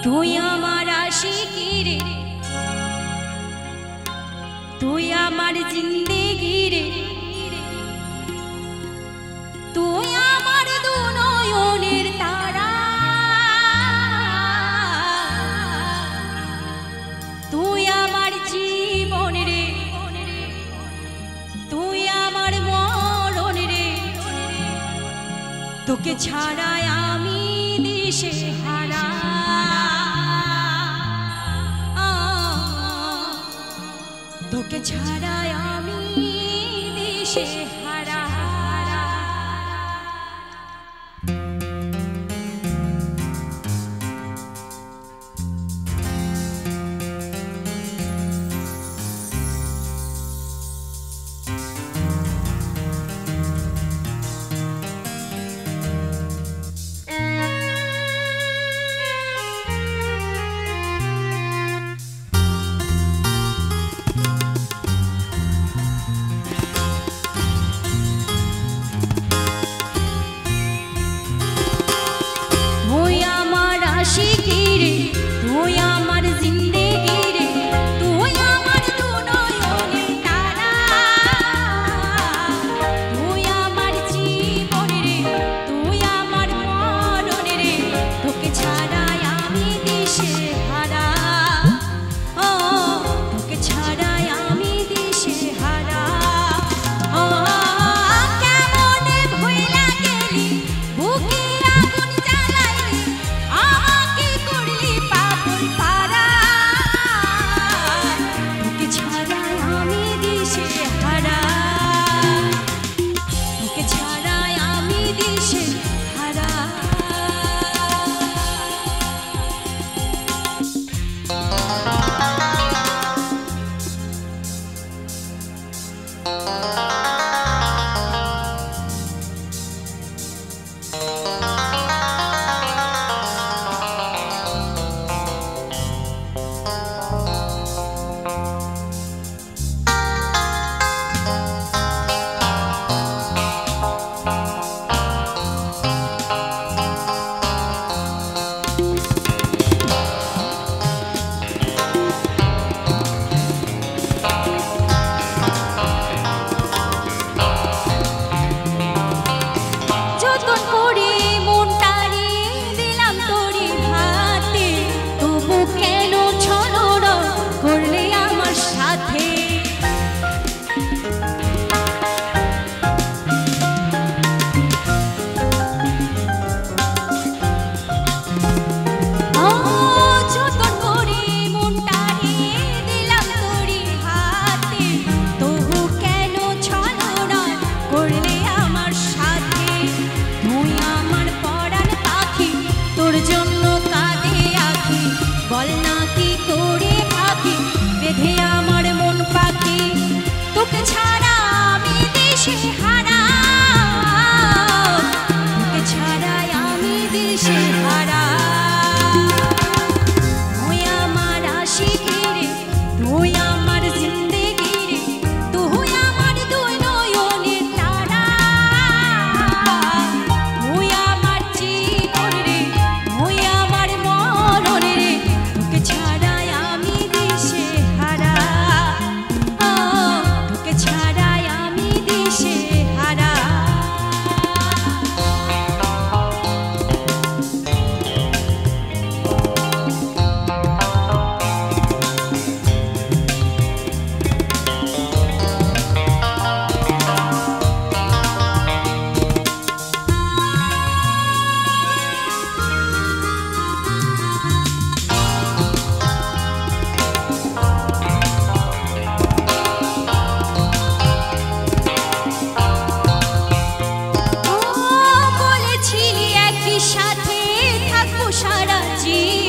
তুই আমার আশিকি রে, তুই আমার জিন্দেগি রে, তুই আমার দু নয়নের তারা, তুই আমার জীবন রে, তুই আমার মরণ রে, তোকে ছাড়াই আমি দিশে হারা, তোকে ছাড়াই আমি দিশে হারা। আশিকি রে, তুই আমার জিন্দেগি রে, তুই আমার দু নয়নের তারা, তুই আমার জীবন রে, তুই আমার মরণ রে, তোকে ছাড়াই আমি দিশে হারা, ও তোকে ছাড়াই আমি দিশে হারা। ও কেমনে ভুইলা গেলি, বুকে আগুন জ্বালাইলি, আমাকে করলি পাগল পারা, তোকে ছাড়াই আমি দিশে হারা, তোকে ছাড়াই আমি দিশে হারা। বল না কি করে থাকি, বেঁধে আমার মন পাখি, তোকে ছাড়া আমি দিশে হারা, তোকে ছাড়াই আমি দিশে হারা। তুই আমার আশিকি রে, তুই আমার জিন্দেগি রে, তুই আমার দু নয়নের তারা, তুই আমার জীবন রে, তুই আমার মরণ রে, তোকে ছাড়াই আমি দিশে হারা, তোকে ছাড়াই আমি দিশে হারা। বলেছিলি একই সাথে থাকবো সারা জীবন,